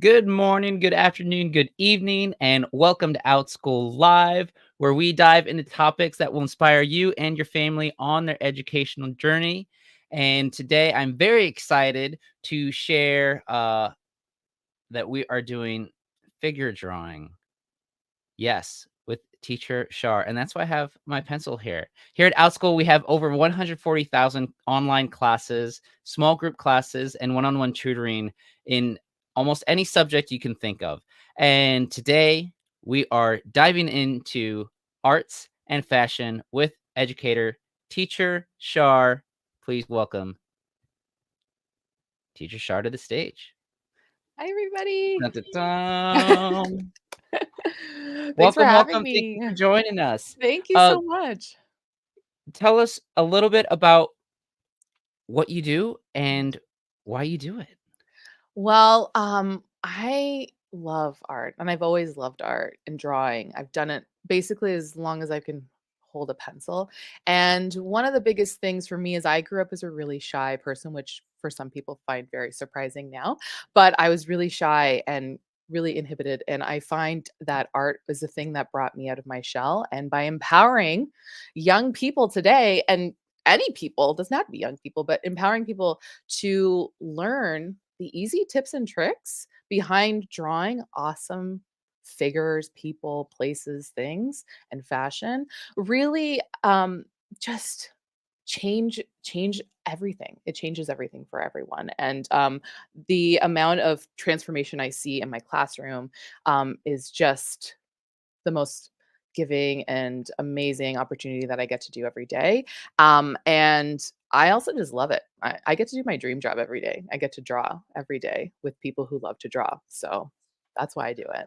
Good morning, good afternoon, good evening, and welcome to OutSchool Live, where we dive into topics that will inspire you and your family on their educational journey. And today I'm very excited to share that we are doing figure drawing. Yes, with teacher Shar. And that's why I have my pencil here. Here at OutSchool, we have over 140,000 online classes, small group classes, and one-on-one tutoring in almost any subject you can think of. And today we are diving into arts and fashion with educator teacher Shar. Please welcome teacher Shar to the stage. Hi, everybody. Dun, dun, dun. Thanks for Welcome, having welcome. Thank you me. for joining us. Thank you Uh, so much. Tell us a little bit about what you do and why you do it. Well, I love art and I've always loved art and drawing. I've done it basically as long as I can hold a pencil. And one of the biggest things for me is I grew up as a really shy person, which for some people find very surprising now, but I was really shy and really inhibited. And I find that art is the thing that brought me out of my shell. And by empowering young people today, and any people, does not have to be young people, but empowering people to learn the easy tips and tricks behind drawing awesome figures, people, places, things, and fashion really just change everything. It changes everything for everyone. And the amount of transformation I see in my classroom is just the most giving and amazing opportunity that I get to do every day. And I also just love it. I get to do my dream job every day. I get to draw every day with people who love to draw. So that's why I do it.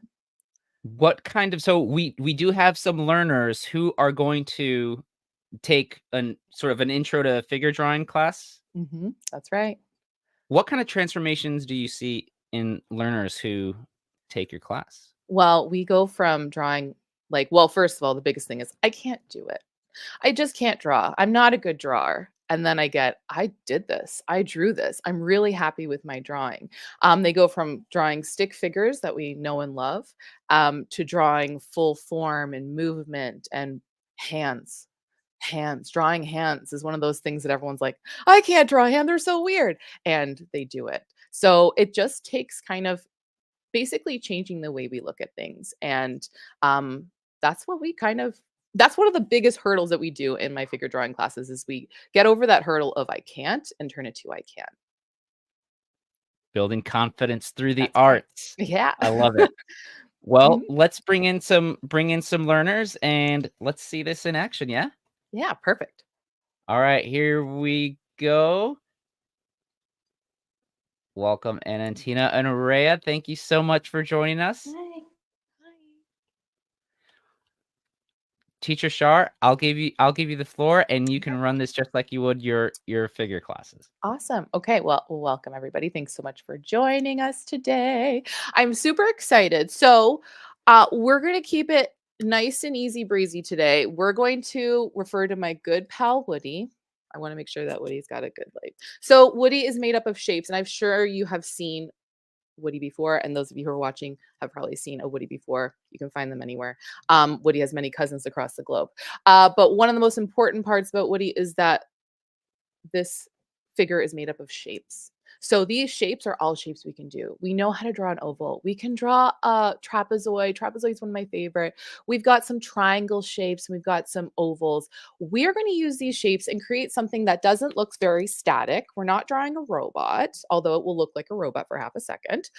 What kind of so we do have some learners who are going to take an sort of an intro to figure drawing class. That's right. What kind of transformations do you see in learners who take your class? Well, we go from drawing well, first of all, the biggest thing is I can't do it. I just can't draw. I'm not a good drawer. And then I did this. I drew this. I'm really happy with my drawing. They go from drawing stick figures that we know and love to drawing full form and movement and hands. Hands. Drawing hands is one of those things that everyone's like, I can't draw a hand. They're so weird. And they do it. So it just takes kind of basically changing the way we look at things. And um, that's what we kind of that's one of the biggest hurdles that we do in my figure drawing classes is we get over that hurdle of I can't and turn it to I can. Building confidence through the That's right. arts. Yeah. I love it. Well, Mhm. let's bring in some learners and let's see this in action, yeah? Yeah, perfect. All right, here we go. Welcome, Anantina and Rhea. Thank you so much for joining us. Hi. Hi. Teacher Shar, I'll give you the floor and you can Okay. run this just like you would your figure classes. Awesome. Okay, well, welcome everybody. Thanks so much for joining us today. I'm super excited. So, we're going to keep it nice and easy breezy today. We're going to refer to my good pal Woody. I want to make sure that Woody's got a good light. So, Woody is made up of shapes, and I'm sure you have seen Woody before, and those of you who are watching have probably seen a Woody before. You can find them anywhere. Woody has many cousins across the globe. But one of the most important parts about Woody is that this figure is made up of shapes. So these shapes are all shapes we can do. We know how to draw an oval. We can draw a trapezoid. Trapezoid is one of my favorite. We've got some triangle shapes. We've got some ovals. We're going to use these shapes and create something that doesn't look very static. We're not drawing a robot, although it will look like a robot for half a second.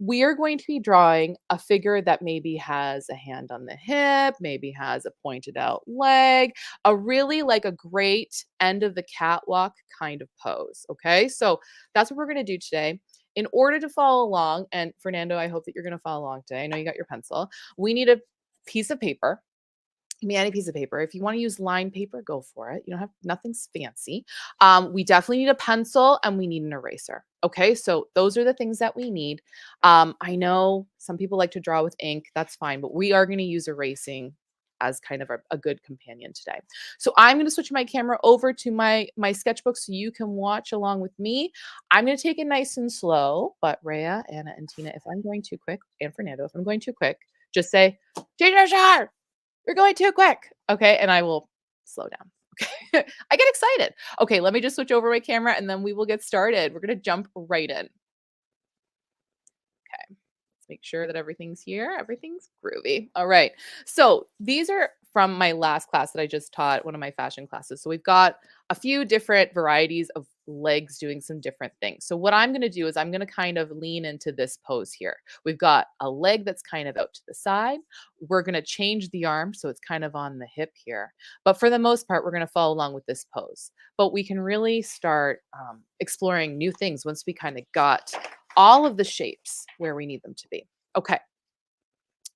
We are going to be drawing a figure that maybe has a hand on the hip, maybe has a pointed out leg, a really like a great end of the catwalk kind of pose. Okay. So that's what we're going to do today. In order to follow along, and Fernando, I hope that you're going to follow along today. I know you got your pencil. We need a piece of paper. Give me any piece of paper. If you want to use lined paper, go for it. You don't have nothing's fancy. We definitely need a pencil and we need an eraser. Okay, so those are the things that we need. I know some people like to draw with ink. That's fine, but we are going to use erasing as kind of a good companion today. So I'm going to switch my camera over to my sketchbook so you can watch along with me. I'm going to take it nice and slow, but Rhea, Anna, and Tina, if I'm going too quick, and Fernando, if I'm going too quick, just say, change your shot. You're going too quick. Okay. And I will slow down. Okay. I get excited. Okay. Let me just switch over my camera and then we will get started. We're going to jump right in. Okay. Let's make sure that everything's here. Everything's groovy. All right. So these are from my last class that I just taught, one of my fashion classes. So we've got a few different varieties of legs doing some different things. So what I'm going to do is I'm going to kind of lean into this pose here. We've got a leg that's kind of out to the side. We're going to change the arm so it's kind of on the hip here. But for the most part, we're going to follow along with this pose. But we can really start exploring new things once we kind of got all of the shapes where we need them to be. Okay.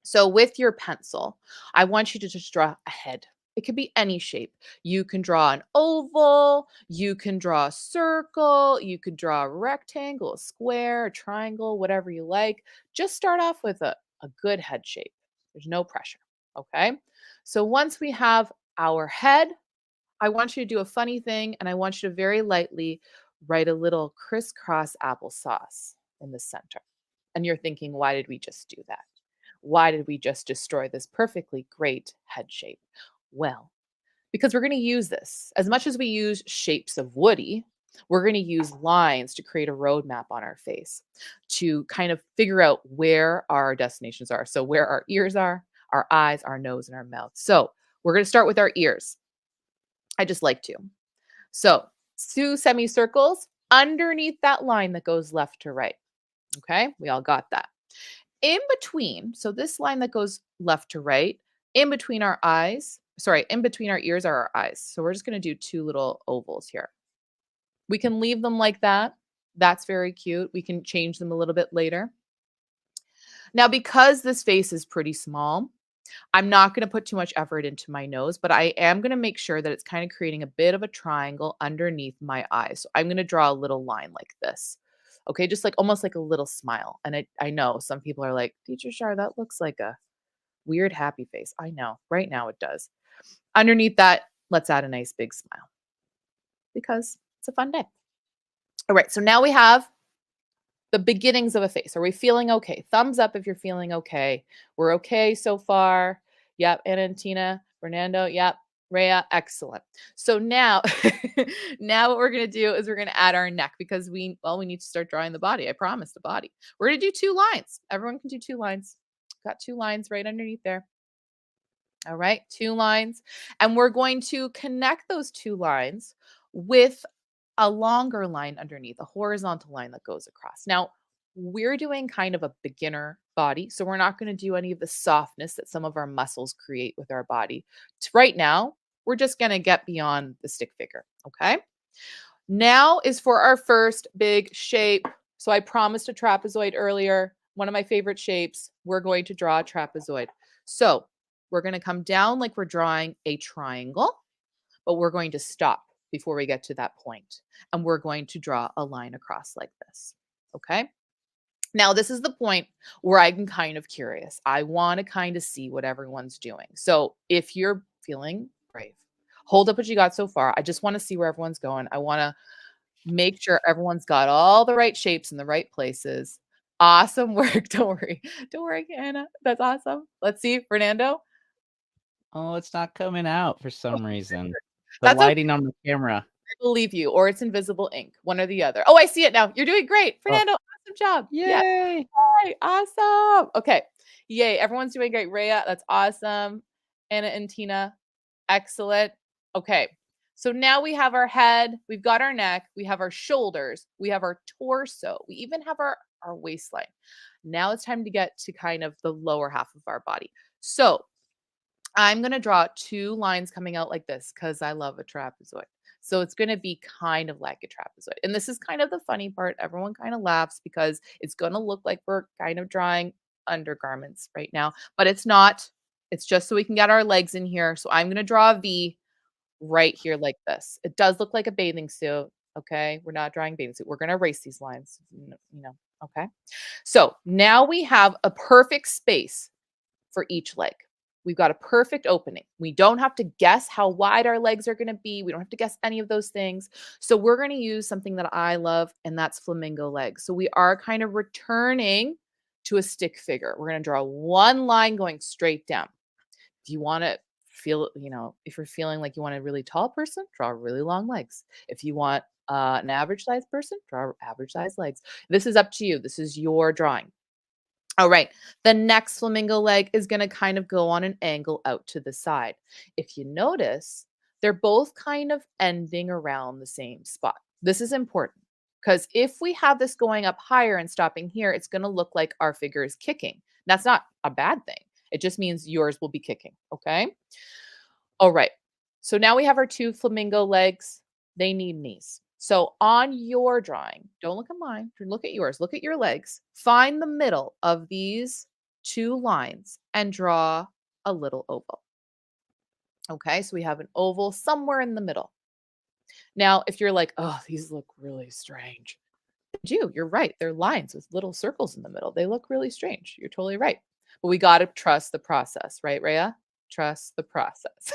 So with your pencil, I want you to just draw a head. It could be any shape. You can draw an oval, you can draw a circle, you could draw a rectangle, a square, a triangle, whatever you like. Just start off with a good head shape. There's no pressure. Okay. So once we have our head, I want you to do a funny thing and I want you to very lightly write a little crisscross applesauce in the center. And you're thinking, why did we just do that? Why did we just destroy this perfectly great head shape? Well, because we're going to use this. As much as we use shapes of Woody, we're going to use lines to create a roadmap on our face to kind of figure out where our destinations are. So, where our ears are, our eyes, our nose, and our mouth. So, we're going to start with our ears. I just like to. So, 2 semicircles underneath that line that goes left to right. Okay, we all got that. In between, so this line that goes left to right, in between our eyes, sorry, in between our ears are our eyes. So we're just going to do 2 little ovals here. We can leave them like that. That's very cute. We can change them a little bit later. Now, because this face is pretty small, I'm not going to put too much effort into my nose, but I am going to make sure that it's kind of creating a bit of a triangle underneath my eyes. So I'm going to draw a little line like this. Okay, just like almost like a little smile. And I know some people are like, Teacher Shar, that looks like a weird happy face. I know, right now it does. Underneath that, let's add a nice big smile because it's a fun day. All right, so now we have the beginnings of a face. Are we feeling okay? Thumbs up if you're feeling okay. We're okay so far. Yep, Anna and Tina, Fernando, yep. Rhea, excellent. So now, now what we're going to do is we're going to add our neck because we need to start drawing the body. I promise the body. We're going to do 2 lines. Everyone can do 2 lines. Got 2 lines right underneath there. All right, 2 lines. And we're going to connect those 2 lines with a longer line underneath, a horizontal line that goes across. Now, we're doing kind of a beginner body, so we're not going to do any of the softness that some of our muscles create with our body. Right now, we're just going to get beyond the stick figure, okay? Now is for our first big shape. So I promised a trapezoid earlier, one of my favorite shapes. We're going to draw a trapezoid. So we're going to come down like we're drawing a triangle, but we're going to stop before we get to that point. And we're going to draw a line across like this. Okay. Now, this is the point where I'm kind of curious. I want to kind of see what everyone's doing. So if you're feeling brave, hold up what you got so far. I just want to see where everyone's going. I want to make sure everyone's got all the right shapes in the right places. Awesome work. Don't worry. Don't worry, Anna. That's awesome. Let's see, Fernando. Oh, it's not coming out for some reason. The That's okay. lighting on the camera. I believe you, or it's invisible ink, one or the other. Oh, I see it now. You're doing great. Oh, Fernando, awesome job. Yeah. yay! Yay, awesome. Okay. Yay. Everyone's doing great. Rhea, that's awesome. Anna and Tina, excellent. Okay. So now we have our head, we've got our neck, we have our shoulders, we have our torso, we even have our waistline. Now it's time to get to kind of the lower half of our body. So I'm going to draw 2 lines coming out like this because I love a trapezoid. So it's going to be kind of like a trapezoid. And this is kind of the funny part. Everyone kind of laughs because it's going to look like we're kind of drawing undergarments right now, but it's not. It's just so we can get our legs in here. So I'm going to draw a V right here like this. It does look like a bathing suit. Okay. We're not drawing bathing suit. We're going to erase these lines, Okay. So now we have a perfect space for each leg. We've got a perfect opening. We don't have to guess how wide our legs are going to be. We don't have to guess any of those things. So we're going to use something that I love, and that's flamingo legs. So we are kind of returning to a stick figure. We're going to draw one line going straight down. If you want to feel, if you're feeling like you want a really tall person, draw really long legs. If you want an average sized person, draw average sized legs. This is up to you. This is your drawing. All right. The next flamingo leg is going to kind of go on an angle out to the side. If you notice, they're both kind of ending around the same spot. This is important because if we have this going up higher and stopping here, it's going to look like our figure is kicking. That's not a bad thing. It just means yours will be kicking. Okay. All right. So now we have our two flamingo legs. They need knees. So on your drawing, don't look at mine, look at yours, look at your legs, find the middle of these two lines and draw a little oval. Okay, so we have an oval somewhere in the middle. Now, if you're like, oh, these look really strange, they do, you're right. They're lines with little circles in the middle. They look really strange. You're totally right. But we got to trust the process, right, Rhea? Trust the process.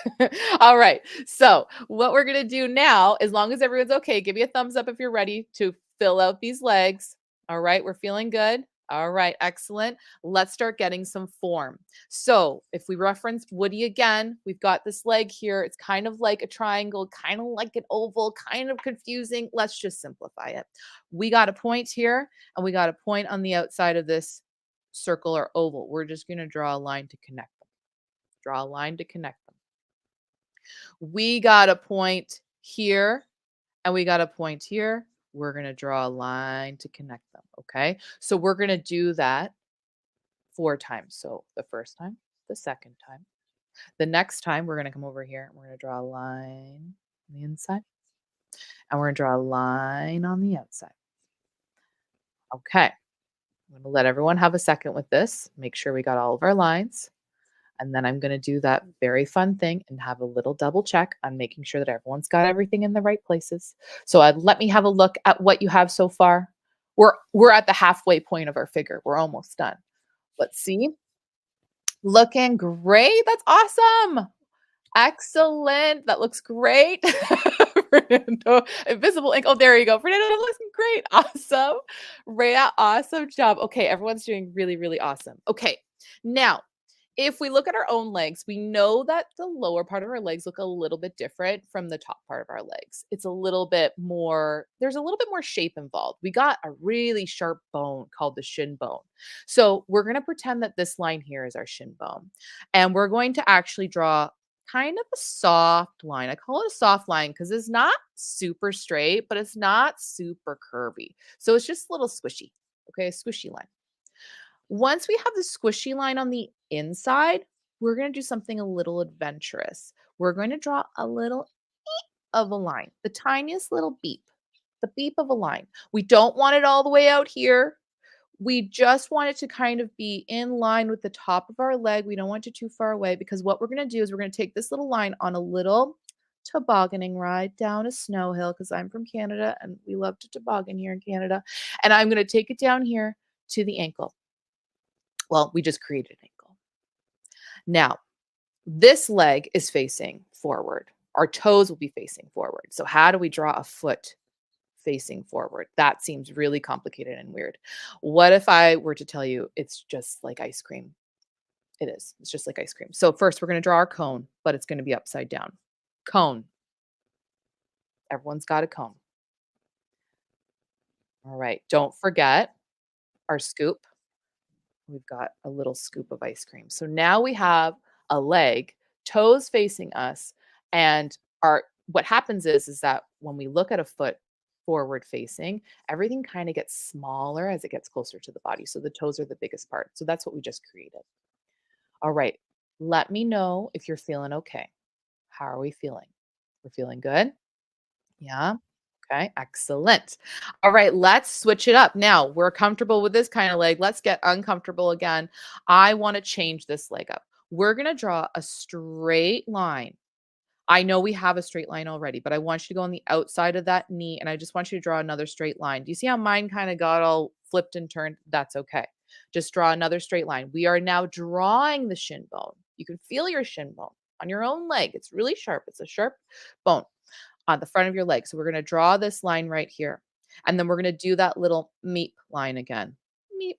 All right. So, what we're going to do now, as long as everyone's okay, give me a thumbs up if you're ready to fill out these legs. All right. We're feeling good. All right. Excellent. Let's start getting some form. So, if we reference Woody again, we've got this leg here. It's kind of like a triangle, kind of like an oval, kind of confusing. Let's just simplify it. We got a point here, and we got a point on the outside of this circle or oval. We're just going to draw a line to connect. Draw a line to connect them. We got a point here and we got a point here. We're going to draw a line to connect them. Okay. So we're going to do that 4 times. So the first time, the second time, the next time we're going to come over here and we're going to draw a line on the inside and we're going to draw a line on the outside. Okay. I'm going to let everyone have a second with this. Make sure we got all of our lines. And then I'm going to do that very fun thing and have a little double check on making sure that everyone's got everything in the right places. So let me have a look at what you have so far. We're at the halfway point of our figure. We're almost done. Let's see. Looking great. That's awesome. Excellent. That looks great. Fernando, invisible ink. Oh, there you go. Fernando, that looks great. Awesome. Rhea, awesome job. Okay, everyone's doing really, really awesome. Okay, now if we look at our own legs, we know that the lower part of our legs look a little bit different from the top part of our legs. It's a little bit more, there's a little bit more shape involved. We got a really sharp bone called the shin bone. So we're going to pretend that this line here is our shin bone. And we're going to actually draw kind of a soft line. I call it a soft line because it's not super straight, but it's not super curvy. So it's just a little squishy. Okay, a squishy line. Once we have the squishy line on the inside, we're going to do something a little adventurous. We're going to draw a little beep of a line, the tiniest little beep, the beep of a line. We don't want it all the way out here. We just want it to kind of be in line with the top of our leg. We don't want it too far away because what we're going to do is we're going to take this little line on a little tobogganing ride down a snow hill because I'm from Canada and we love to toboggan here in Canada. And I'm going to take it down here to the ankle. Well, we just created an ankle. Now, this leg is facing forward. Our toes will be facing forward. So how do we draw a foot facing forward? That seems really complicated and weird. What if I were to tell you it's just like ice cream? It is. It's just like ice cream. So first we're going to draw our cone, but it's going to be upside down. Cone. Everyone's got a cone. All right. Don't forget our scoop. We've got a little scoop of ice cream. So now we have a leg, toes facing us, and what happens is that when we look at a foot forward facing, everything kind of gets smaller as it gets closer to the body. So the toes are the biggest part. So that's what we just created. All right. Let me know if you're feeling okay. How are we feeling? We're feeling good? Yeah. Okay, excellent. All right, let's switch it up. Now, we're comfortable with this kind of leg. Let's get uncomfortable again. I want to change this leg up. We're going to draw a straight line. I know we have a straight line already, but I want you to go on the outside of that knee, and I just want you to draw another straight line. Do you see how mine kind of got all flipped and turned? That's okay. Just draw another straight line. We are now drawing the shin bone. You can feel your shin bone on your own leg. It's really sharp. It's a sharp bone on the front of your leg. So we're going to draw this line right here. And then we're going to do that little meep line again. Meep,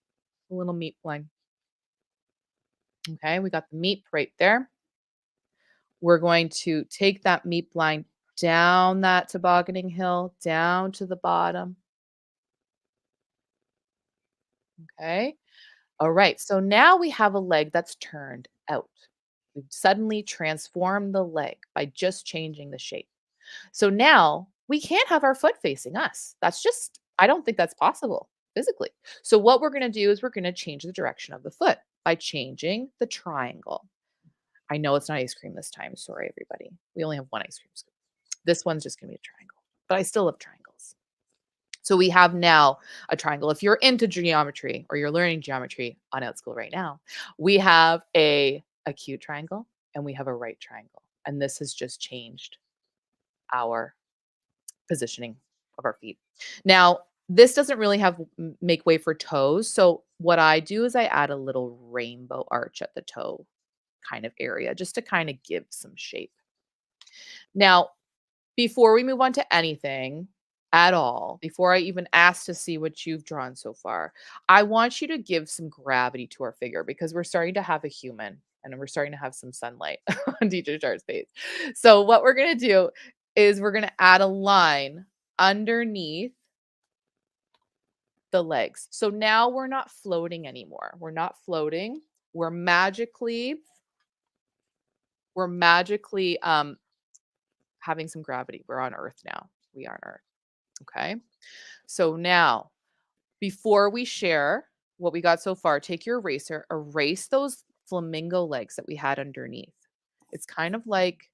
a little meep line. Okay, we got the meep right there. We're going to take that meep line down that tobogganing hill, down to the bottom. Okay. All right. So now we have a leg that's turned out. We've suddenly transformed the leg by just changing the shape. So now we can't have our foot facing us. That's just, I don't think that's possible physically. So what we're going to do is we're going to change the direction of the foot by changing the triangle. I know it's not ice cream this time. Sorry, everybody. We only have one ice cream scoop. This one's just going to be a triangle, but I still love triangles. So we have now a triangle. If you're into geometry or you're learning geometry on Outschool right now, we have a acute triangle and we have a right triangle. And this has just changed our positioning of our feet. Now, this doesn't really have make way for toes. So what I do is I add a little rainbow arch at the toe kind of area just to kind of give some shape. Now, before we move on to anything at all, before I even ask to see what you've drawn so far, I want you to give some gravity to our figure because we're starting to have a human and we're starting to have some sunlight on Teacher Char's face. So what we're going to do is we're going to add a line underneath the legs. So now we're not floating anymore. We're not floating. We're magically having some gravity. We're on Earth now. We are on Earth. Okay. So now, before we share what we got so far, take your eraser, erase those flamingo legs that we had underneath. It's kind of like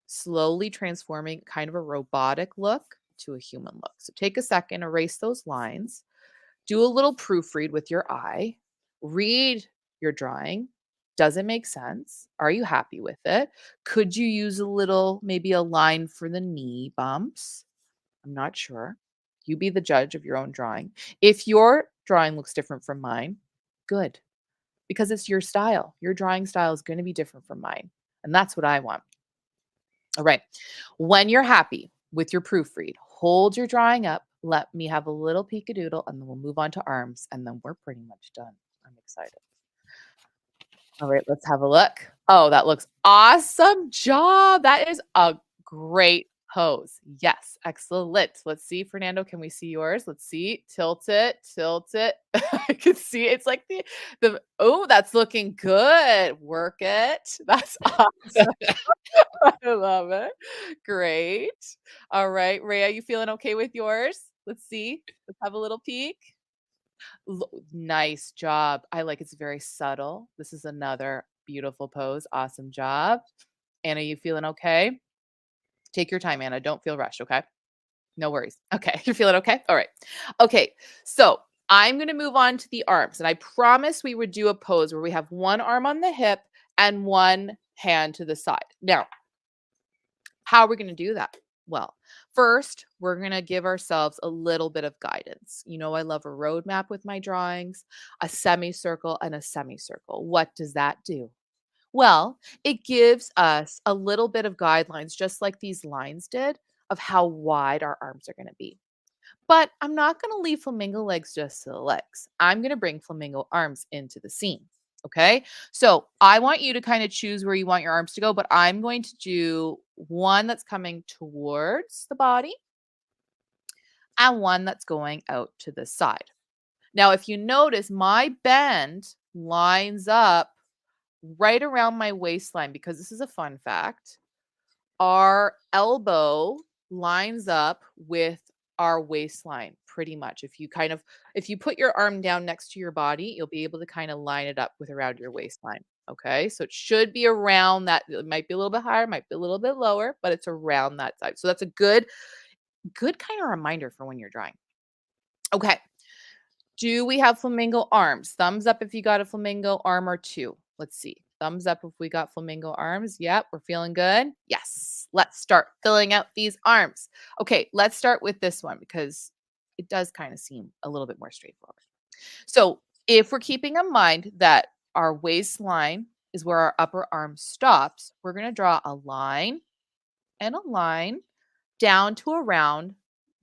slowly transforming kind of a robotic look to a human look. So take a second, erase those lines, do a little proofread with your eye, read your drawing. Does it make sense? Are you happy with it? Could you use a little, maybe a line for the knee bumps? I'm not sure. You be the judge of your own drawing. If your drawing looks different from mine, good, because it's your style. Your drawing style is going to be different from mine. And that's what I want. All right. When you're happy with your proofread, hold your drawing up. Let me have a little peekadoodle, and then we'll move on to arms, and then we're pretty much done. I'm excited. All right, let's have a look. Oh, that looks awesome job. That is a great pose. Yes, excellent. Let's see, Fernando, can we see yours? Let's see. Tilt it, tilt it. I can see it's like oh, that's looking good. Work it. That's awesome. I love it. Great. All right, Rhea, you feeling okay with yours? Let's see. Let's have a little peek. Nice job. I like it's very subtle. This is another beautiful pose. Awesome job. Anna, you feeling okay? Take your time, Anna. Don't feel rushed, okay? No worries. Okay. You're feeling okay? All right. Okay. So I'm going to move on to the arms. And I promised we would do a pose where we have one arm on the hip and one hand to the side. Now, how are we going to do that? Well, first, we're going to give ourselves a little bit of guidance. You know, I love a roadmap with my drawings, a semicircle and a semicircle. What does that do? Well, it gives us a little bit of guidelines, just like these lines did, of how wide our arms are going to be. But I'm not going to leave flamingo legs just to the legs. I'm going to bring flamingo arms into the scene. Okay. So I want you to kind of choose where you want your arms to go, but I'm going to do one that's coming towards the body and one that's going out to the side. Now, if you notice, my bend lines up right around my waistline because this is a fun fact. Our elbow lines up with our waistline pretty much. If you put your arm down next to your body, you'll be able to kind of line it up with around your waistline. Okay. So it should be around that. It might be a little bit higher, might be a little bit lower, but it's around that side. So that's a good kind of reminder for when you're drawing. Okay. Do we have flamingo arms? Thumbs up if you got a flamingo arm or two. Let's see. Thumbs up if we got flamingo arms. Yep, we're feeling good. Yes. Let's start filling out these arms. Okay, let's start with this one because it does kind of seem a little bit more straightforward. So if we're keeping in mind that our waistline is where our upper arm stops. We're going to draw a line and a line down to around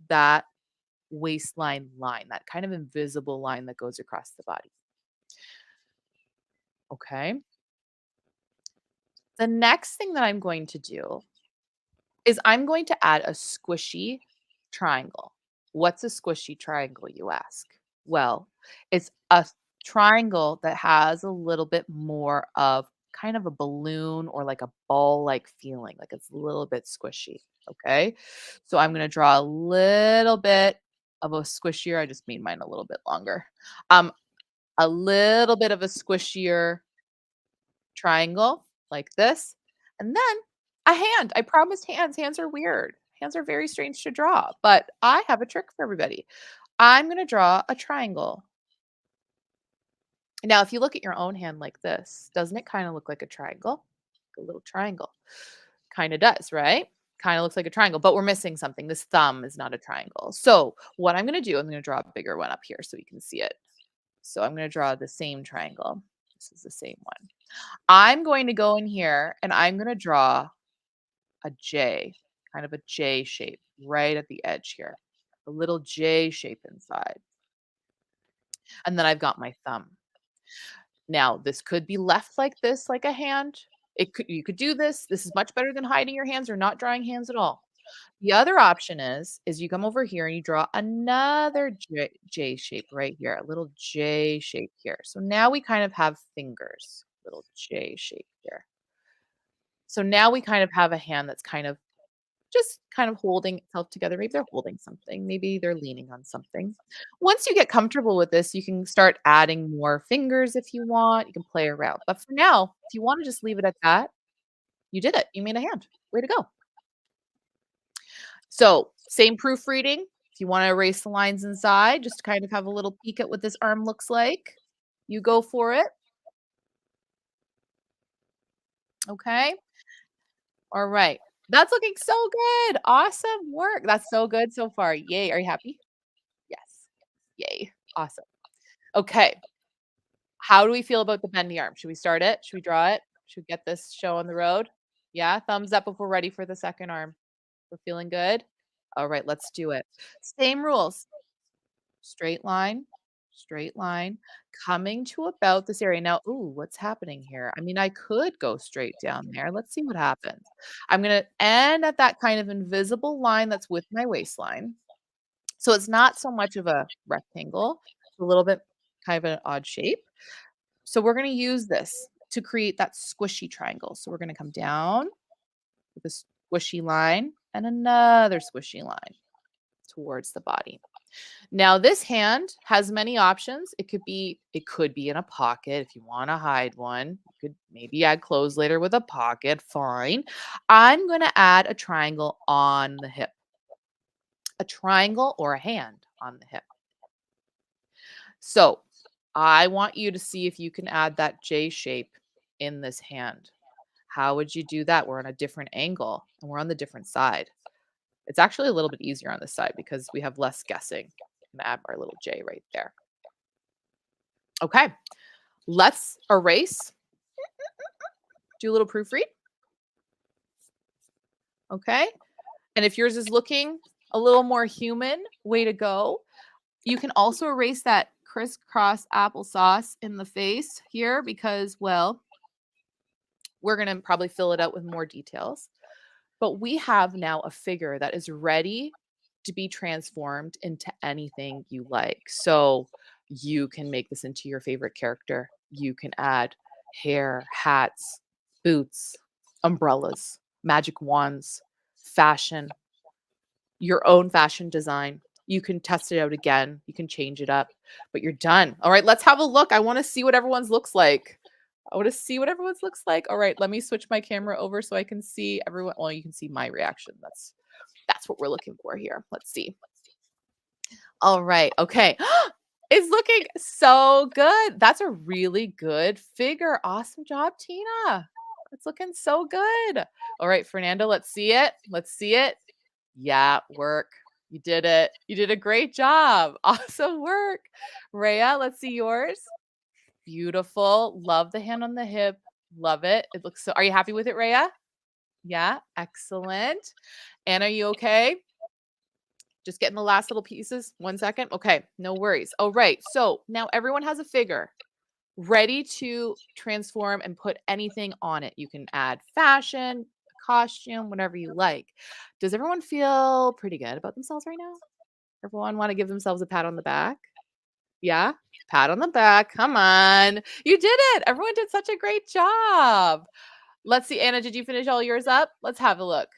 that waistline line, that kind of invisible line that goes across the body. Okay. The next thing that I'm going to do is I'm going to add a squishy triangle. What's a squishy triangle, you ask? Well, it's a triangle that has a little bit more of kind of a balloon or like a ball like feeling, like it's a little bit squishy. Okay. So I'm going to draw a little bit of a squishier. I just made mine a little bit longer. Um, a little bit of a squishier triangle like this, and then a hand. I promised hands. Hands are weird. Hands are very strange to draw, but I have a trick for everybody. I'm going to draw a triangle. Now, if you look at your own hand like this, doesn't it kind of look like a triangle? A little triangle. Kind of does, right? Kind of looks like a triangle, but we're missing something. This thumb is not a triangle. So, what I'm going to do, I'm going to draw a bigger one up here so you can see it. So, I'm going to draw the same triangle. This is the same one. I'm going to go in here and I'm going to draw a J, kind of a J shape right at the edge here, a little J shape inside. And then I've got my thumb. Now, this could be left like this, like a hand. You could do this. This is much better than hiding your hands or not drawing hands at all. The other option is you come over here and you draw another J shape right here, a little J shape here. So now we kind of have fingers, little J shape here. So now we kind of have a hand that's kind of just kind of holding itself together. Maybe they're holding something. Maybe they're leaning on something. Once you get comfortable with this, you can start adding more fingers if you want. You can play around. But for now, if you want to just leave it at that, you did it. You made a hand. Way to go. So, same proofreading. If you want to erase the lines inside, just to kind of have a little peek at what this arm looks like, you go for it. Okay. All right. That's looking so good. Awesome work. That's so good so far. Yay. Are you happy? Yes. Yay. Awesome. Okay. How do we feel about the bendy arm? Should we start it? Should we draw it? Should we get this show on the road? Yeah. Thumbs up if we're ready for the second arm. We're feeling good. All right. Let's do it. Same rules. Straight line, coming to about this area. Now, ooh, what's happening here? I mean, I could go straight down there. Let's see what happens. I'm going to end at that kind of invisible line that's with my waistline. So it's not so much of a rectangle, it's a little bit kind of an odd shape. So we're going to use this to create that squishy triangle. So we're going to come down with a squishy line and another squishy line towards the body. Now this hand has many options. It could be in a pocket if you want to hide one. You could maybe add clothes later with a pocket, fine. I'm going to add a triangle on the hip. A triangle or a hand on the hip. So, I want you to see if you can add that J shape in this hand. How would you do that? We're on a different angle and we're on the different side. It's actually a little bit easier on this side because we have less guessing. And add our little J right there. Okay, let's erase. Do a little proofread. Okay, and if yours is looking a little more human, way to go. You can also erase that crisscross applesauce in the face here because, well, we're going to probably fill it out with more details. But we have now a figure that is ready to be transformed into anything you like. So you can make this into your favorite character. You can add hair, hats, boots, umbrellas, magic wands, fashion, your own fashion design. You can test it out again. You can change it up, but you're done. All right, let's have a look. I want to see what everyone's looks like. I want to see what everyone's looks like. All right, let me switch my camera over so I can see everyone. Well, you can see my reaction. That's what we're looking for here. Let's see. All right. Okay. It's looking so good. That's a really good figure. Awesome job, Tina. It's looking so good. All right, Fernando, let's see it. Let's see it. Yeah, work. You did it. You did a great job. Awesome work. Rhea, let's see yours. Beautiful. Love the hand on the hip. Love it. It looks so. Are you happy with it, Rhea? Yeah, excellent. And are you okay? Just getting the last little pieces. 1 second. Okay, no worries. All right. So now everyone has a figure ready to transform and put anything on it. You can add fashion, costume, whatever you like. Does everyone feel pretty good about themselves right now? Everyone want to give themselves a pat on the back? Yeah? Pat on the back. Come on. You did it. Everyone did such a great job. Let's see. Anna, did you finish all yours up? Let's have a look.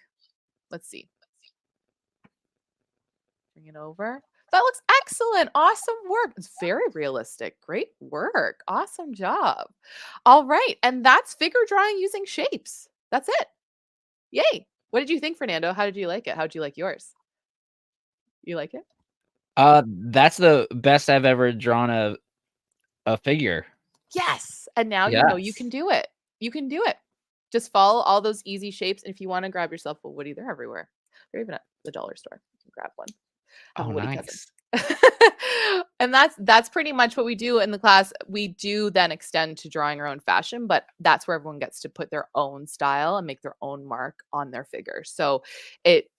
Let's see. Bring it over. That looks excellent. Awesome work. It's very realistic. Great work. Awesome job. All right. And that's figure drawing using shapes. That's it. Yay. What did you think, Fernando? How did you like it? How did you like yours? You like it? That's the best I've ever drawn a figure. Yes. And now you know you Yes. can do it. You can do it. Just follow all those easy shapes. And if you want to grab yourself a Woody, they're everywhere. They're even at the dollar store. You can grab one. Have Oh, a Woody cousin. nice. And that's pretty much what we do in the class. We do then extend to drawing our own fashion, but that's where everyone gets to put their own style and make their own mark on their figure. So it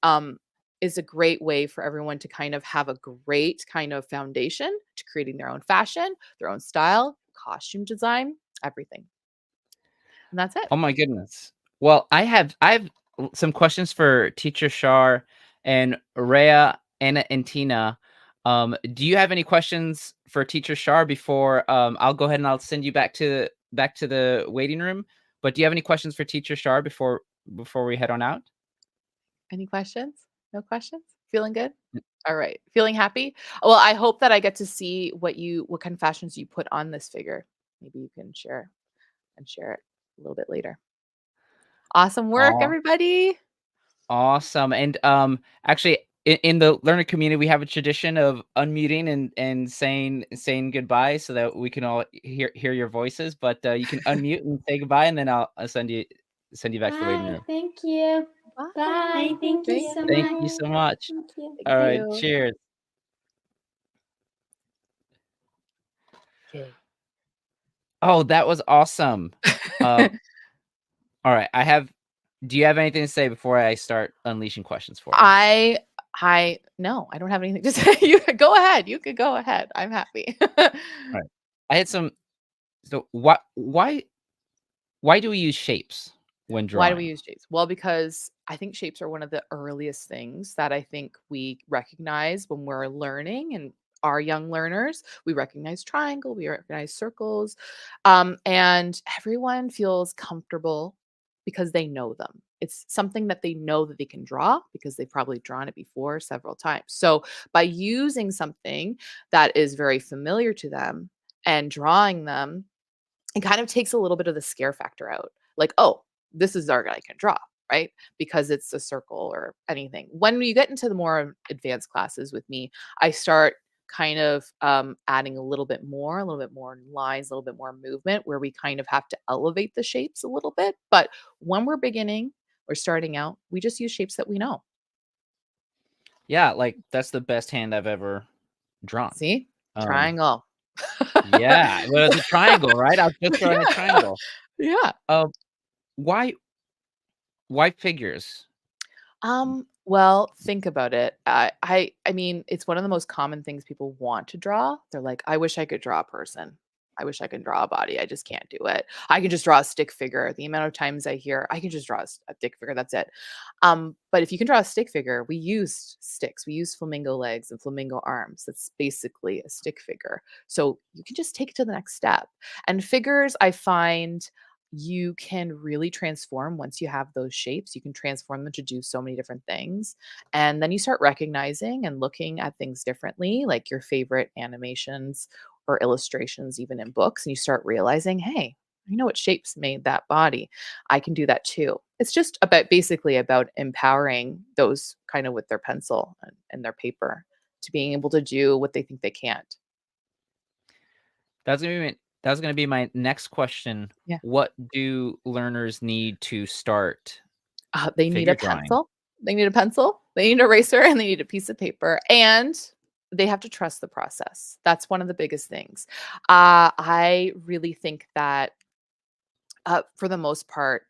is a great way for everyone to kind of have a great kind of foundation to creating their own fashion, their own style, costume design, everything. And that's it. Oh my goodness. Well, I have some questions for Teacher Shar and Rhea, Anna, and Tina. Do you have any questions for Teacher Shar before I'll go ahead and I'll send you back to the waiting room? But do you have any questions for Teacher Shar before we head on out? Any questions? No questions? Feeling good? All right. Feeling happy? Well, I hope that I get to see what kind of fashions you put on this figure. Maybe you can share it a little bit later. Awesome work, Aw, everybody. awesome. And actually in the learner community, we have a tradition of unmuting and saying goodbye so that we can all hear your voices. But you can unmute and say goodbye, and then I'll send you back to the waiting Bye. room. Thank you. Bye. Bye. Thank you Thank so Thank much. you you. so much. Thank you. Thank All right, you. cheers. Yay. Oh, that was awesome. Uh, all right, do you have anything to say before I start unleashing questions for you? I no, I don't have anything to say. You go ahead. You could go ahead. I'm happy. All right. I had some so why do we use shapes when Why do we drawing? use shapes? Well, because I think shapes are one of the earliest things that I think we recognize when we're learning and our young learners. We recognize triangle, we recognize circles, and everyone feels comfortable because they know them. It's something that they know that they can draw because they've probably drawn it before several times. So by using something that is very familiar to them and drawing them, it kind of takes a little bit of the scare factor out. Like, oh, this is our guy can draw, right? Because it's a circle or anything. When you get into the more advanced classes with me, I start kind of adding a little bit more lines, a little bit more movement where we kind of have to elevate the shapes a little bit. But when we're beginning or starting out, we just use shapes that we know. Yeah, like that's the best hand I've ever drawn. See? Um, Triangle. yeah, well, it's a triangle, right? I was just drawing a Yeah. triangle. Yeah. Uh, why why figures? Well, think about it. I mean, it's one of the most common things people want to draw. They're like, I wish I could draw a person. I wish I could draw a body. I just can't do it. I can just draw a stick figure. The amount of times I hear, I can just draw a stick figure. That's it. But if you can draw a stick figure, we use sticks. We use flamingo legs and flamingo arms. That's basically a stick figure. So you can just take it to the next step. And figures, I find you can really transform once you have those shapes. You can transform them to do so many different things. And then you start recognizing and looking at things differently, like your favorite animations or illustrations, even in books. And you start realizing, hey, I know what shapes made that body. I can do that too. It's just about basically about empowering those kind of with their pencil and their paper to being able to do what they think they can't. That's gonna be my next question. Yeah. What do learners need to start They need figure a drawing? pencil. They need a pencil, they need an eraser, and they need a piece of paper, and they have to trust the process. That's one of the biggest things. I really think that For the most part,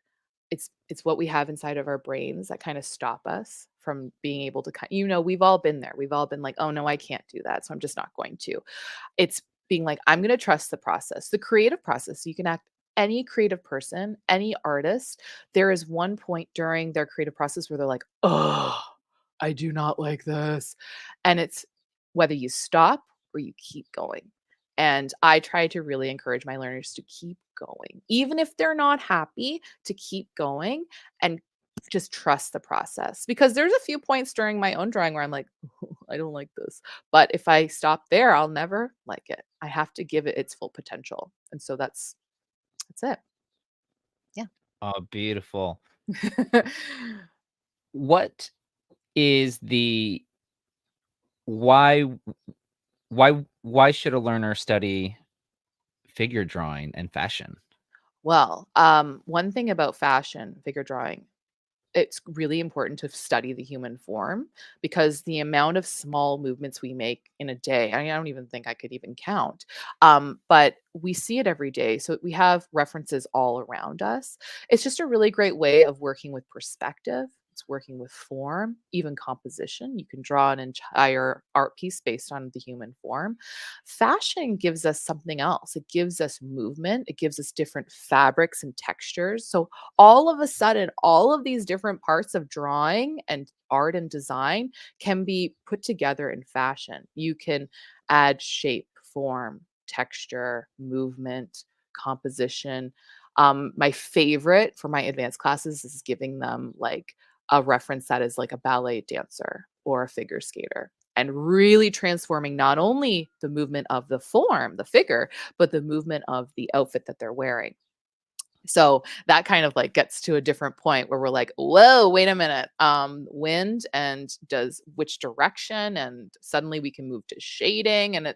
it's what we have inside of our brains that kind of stop us from being able to we've all been there. We've all been like, "Oh no, I can't do that, so I'm just not going to." It's being like, "I'm going to trust the process." The creative process. You can act any creative person, any artist, there is one point during their creative process where they're like, "Oh, I do not like this." And it's whether you stop or you keep going. And I try to really encourage my learners to keep going, even if they're not happy, to keep going and just trust the process. Because there's a few points during my own drawing where I'm like, I don't like this. But if I stop there, I'll never like it. I have to give it its full potential. And so that's it. Yeah. Oh, beautiful. What is the why why should a learner study figure drawing and fashion? Well, one thing about fashion, figure drawing, it's really important to study the human form because the amount of small movements we make in a day, I don't even think I could even count. But we see it every day. So we have references all around us. It's just a really great way of working with perspective. It's working with form, even composition. You can draw an entire art piece based on the human form. Fashion gives us something else. It gives us movement. It gives us different fabrics and textures. So all of a sudden, all of these different parts of drawing and art and design can be put together in fashion. You can add shape, form, texture, movement, composition. My favorite for my advanced classes is giving them like a reference that is like a ballet dancer or a figure skater and really transforming not only the movement of the form, the figure, but the movement of the outfit that they're wearing. So that kind of like gets to a different point where we're like, whoa, wait a minute. Wind and does which direction? And suddenly we can move to shading and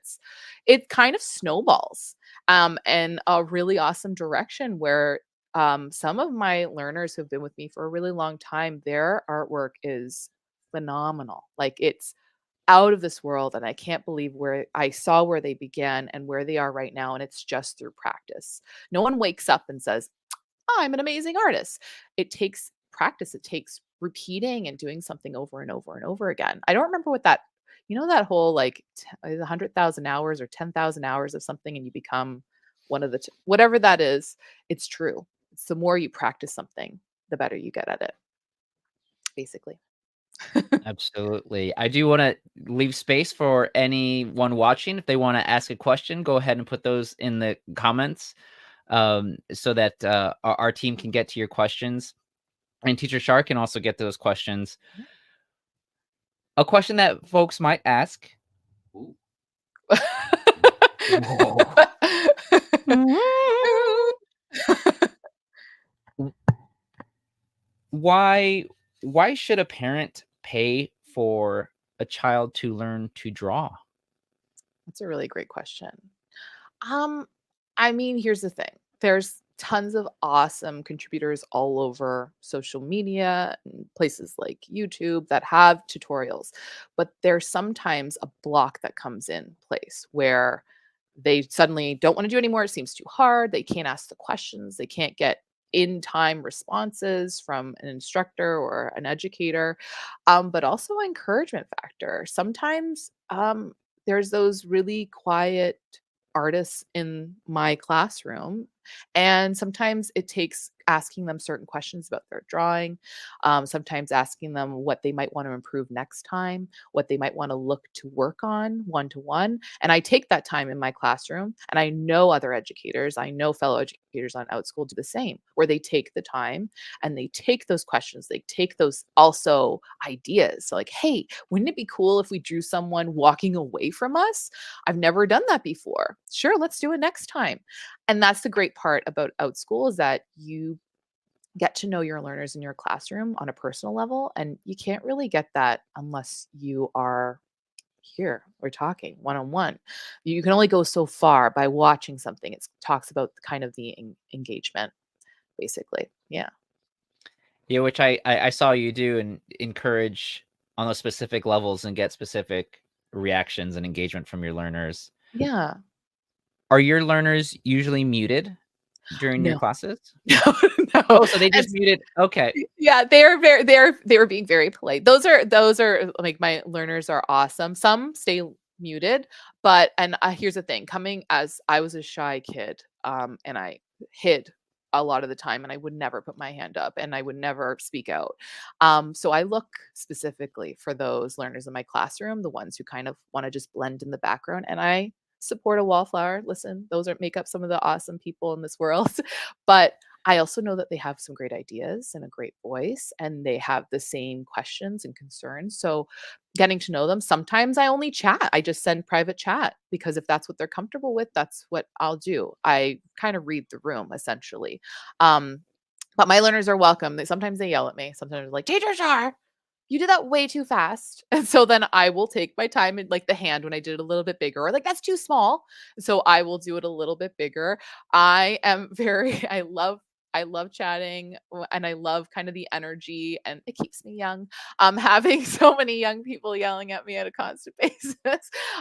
it kind of snowballs in a really awesome direction where some of my learners who've been with me for a really long time, their artwork is phenomenal. Like it's out of this world and I can't believe where I saw where they began and where they are right now and it's just through practice. No one wakes up and says, "Oh, I'm an amazing artist." It takes practice. It takes repeating and doing something over and over and over again. I don't remember what that that whole like 100,000 hours or 10,000 hours of something and you become one of the whatever that is, it's true. It's the more you practice something, the better you get at it, basically. Absolutely. I do wanna leave space for anyone watching. If they wanna ask a question, go ahead and put those in the comments, so that, our team can get to your questions, and Teacher Shar can also get those questions. A question that folks might ask. Ooh. Whoa. Why why should a parent pay for a child to learn to draw? That's a really great question. Um, I mean, here's the thing. There's tons of awesome contributors all over social media and places like YouTube that have tutorials, but there's sometimes a block that comes in place where they suddenly don't want to do anymore. It seems too hard. They can't ask the questions. They can't get in time responses from an instructor or an educator, but also encouragement factor. Sometimes there's those really quiet artists in my classroom. And sometimes it takes asking them certain questions about their drawing, sometimes asking them what they might want to improve next time, what they might want to look to work on one to one. And I take that time in my classroom, and I know other educators, I know fellow educators on Outschool do the same, where they take the time and they take those questions, they take those also ideas. So, like, hey, wouldn't it be cool if we drew someone walking away from us? I've never done that before. Sure, let's do it next time. And that's the great part about Outschool is that you get to know your learners in your classroom on a personal level, and you can't really get that unless you are here or talking one on one. You can only go so far by watching something. It talks about kind of the engagement, basically. Yeah. Yeah, which I saw you do and encourage on those specific levels and get specific reactions and engagement from your learners. Yeah. Are your learners usually muted? during your No, classes? no, no. Oh, so they And just muted. Okay. yeah, they were being very polite. Those are like my learners are awesome. Some stay muted, but here's the thing, coming as I was a shy kid, and I hid a lot of the time and I would never put my hand up and I would never speak out. So I look specifically for those learners in my classroom, the ones who kind of want to just blend in the background, and I support a wallflower. Listen, those are make up some of the awesome people in this world. But I also know that they have some great ideas and a great voice, and they have the same questions and concerns. So, getting to know them, sometimes I only chat. I just send private chat because if that's what they're comfortable with, that's what I'll do. I kind of read the room essentially. Um, but my learners are welcome. Sometimes they yell at me. Sometimes they're like, "Teacher Shar, you did that way too fast." And so then I will take my time and like the hand when I did it a little bit bigger, or like that's too small. So I will do it a little bit bigger. I am very I love chatting and I love kind of the energy and it keeps me young. Having so many young people yelling at me at a constant basis.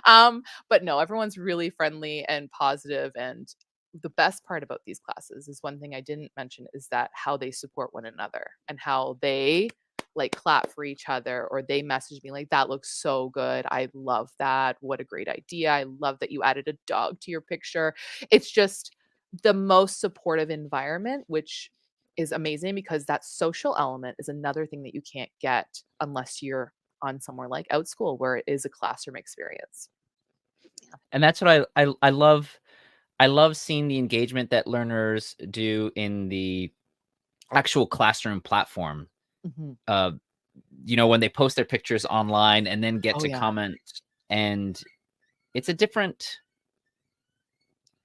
But no, everyone's really friendly and positive, and the best part about these classes is one thing I didn't mention is that how they support one another and how they like clap for each other, or they message me like, "That looks so good. I love that. What a great idea. I love that you added a dog to your picture." It's just the most supportive environment, which is amazing because that social element is another thing that you can't get unless you're on somewhere like Outschool where it is a classroom experience. And that's what I love seeing the engagement that learners do in the actual classroom platform. Mhm. Uh, when they post their pictures online and then get Oh, to yeah. comment, and it's a different.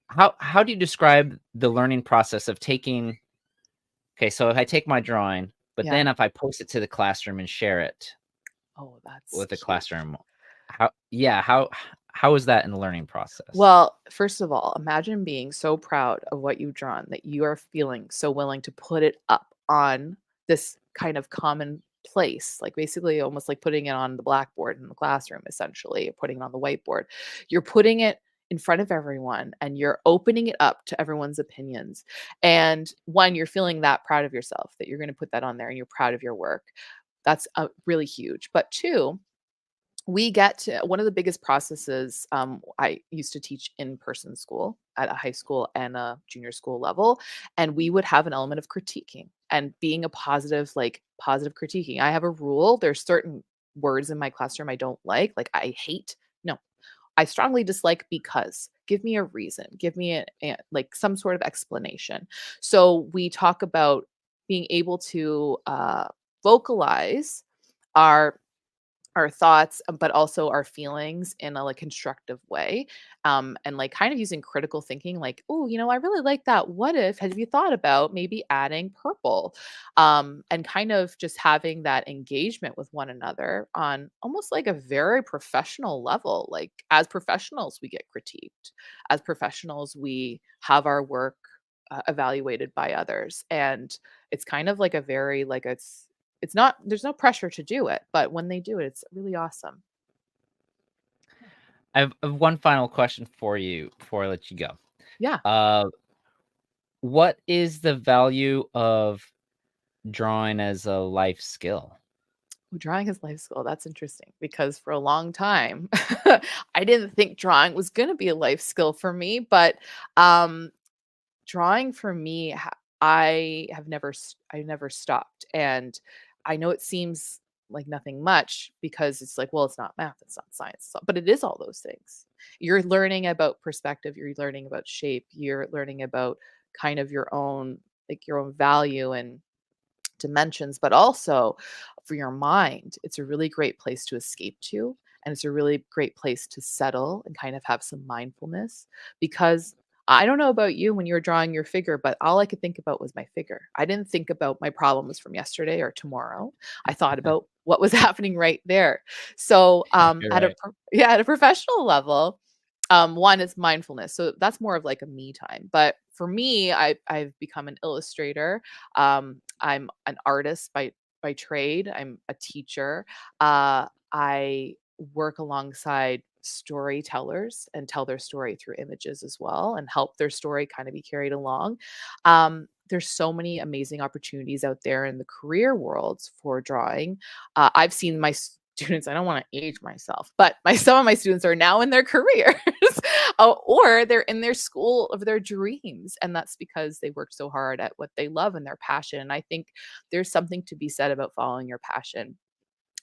How do you describe the learning process of taking? Okay, so if I take my drawing, but Yeah. then if I post it to the classroom and share it Oh, that's with the huge. classroom, how is that in the learning process? Well, first of all, imagine being so proud of what you've drawn that you are feeling so willing to put it up on this kind of common place, like basically almost like putting it on the blackboard in the classroom, essentially, putting it on the whiteboard. You're putting it in front of everyone and you're opening it up to everyone's opinions. And one, you're feeling that proud of yourself that you're going to put that on there and you're proud of your work. That's really huge. But two, we get to one of the biggest processes. I used to teach in-person school at a high school and a junior school level, and we would have an element of critiquing and being a positive, like positive critiquing. I have a rule. There's certain words in my classroom I don't like I hate. No, I strongly dislike because give me a reason, give me like some sort of explanation. So we talk about being able to vocalize our thoughts, but also our feelings in a like constructive way. And like kind of using critical thinking, like, oh, I really like that. What if, have you thought about maybe adding purple? And kind of just having that engagement with one another on almost like a very professional level. Like as professionals, we get critiqued. As professionals, we have our work evaluated by others. And it's kind of like a very like it's not there's no pressure to do it, but when they do it, it's really awesome. I have one final question for you before I let you go. Yeah. Uh, what is the value of drawing as a life skill? Ooh, drawing is life skill. That's interesting because for a long time, I didn't think drawing was gonna be a life skill for me, but, um, drawing for me, I never stopped, and I know it seems like nothing much because it's like, well, it's not math, it's not science, but it is all those things. You're learning about perspective, you're learning about shape, you're learning about kind of your own like, your own value and dimensions, but also for your mind, it's a really great place to escape to. And it's a really great place to settle and kind of have some mindfulness because I don't know about you when you were drawing your figure, but all I could think about was my figure. I didn't think about my problems from yesterday or tomorrow. I thought about what was happening right there. So, You're right. at a professional level, one is mindfulness. So that's more of like a me time. But for me, I've become an illustrator. I'm an artist by trade. I'm a teacher. I work alongside storytellers and tell their story through images as well and help their story kind of be carried along. There's so many amazing opportunities out there in the career worlds for drawing. I've seen my students, I don't want to age myself, but some of my students are now in their careers or they're in their school of their dreams. And that's because they worked so hard at what they love and their passion. And I think there's something to be said about following your passion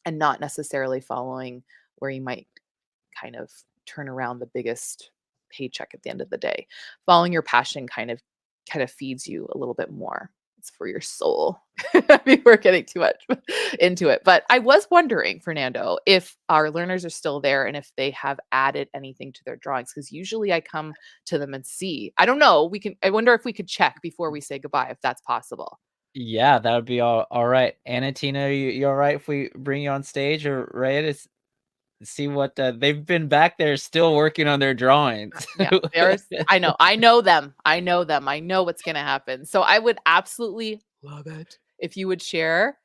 and not necessarily following where you might kind of turn around the biggest paycheck at the end of the day. Following your passion kind of feeds you a little bit more. It's for your soul. I mean, we're getting too much into it. But I was wondering, Fernando, if our learners are still there and if they have added anything to their drawings. Because usually I come to them and see. I don't know. I wonder if we could check before we say goodbye, if that's possible. Yeah, that would be all right. Anna, Tina, you all right if we bring you on stage, or Raya, to see what they've been back there still working on their drawings? Yeah, I know them. I know what's going to happen. So I would absolutely love it if you would share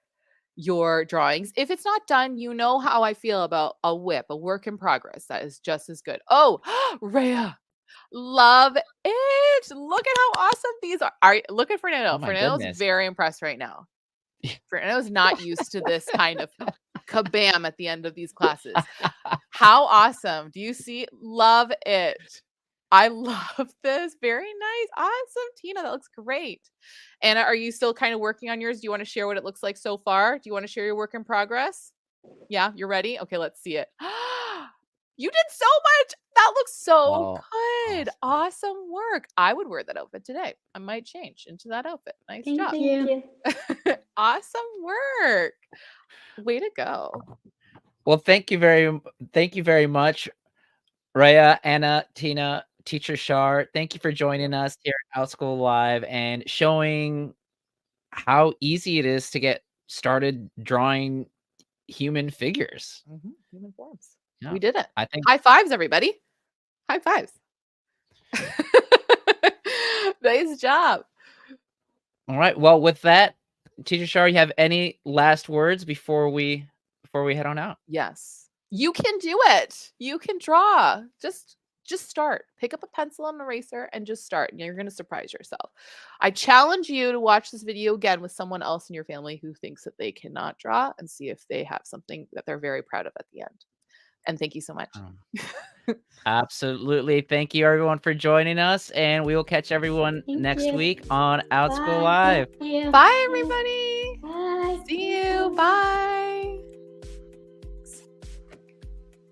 your drawings. If it's not done, you know how I feel about a WIP, a work in progress. That is just as good. Oh, Rhea, love it. Look at how awesome these are. Look at Fernando. Oh my Fernando's goodness. very impressed right now. Fernando's not used to this kind of kabam at the end of these classes. How awesome. Do you see? Love it. I love this. Very nice. Awesome. Tina, that looks great. Anna, are you still kind of working on yours? Do you want to share what it looks like so far? Do you want to share your work in progress? Yeah, you're ready? Okay, let's see it. You did so much. That looks so good. Awesome work. I would wear that outfit today. I might change into that outfit. Nice job. Thank you. Awesome work. Way to go. Well, thank you very much, Rhea, Anna, Tina, Teacher Shar. Thank you for joining us here at Outschool Live and showing how easy it is to get started drawing human figures. Human forms. Yeah, we did it. I think. High fives, everybody. High fives. Nice job. All right. Well, with that, Teacher Shar, you have any last words before we head on out? Yes. You can do it. You can draw. Just start. Pick up a pencil and an eraser and just start. You're going to surprise yourself. I challenge you to watch this video again with someone else in your family who thinks that they cannot draw and see if they have something that they're very proud of at the end. And thank you so much. Absolutely. Thank you, everyone, for joining us. And we will catch everyone next week on Outschool Live. Thank you. Bye, everybody. Bye. See you. Bye.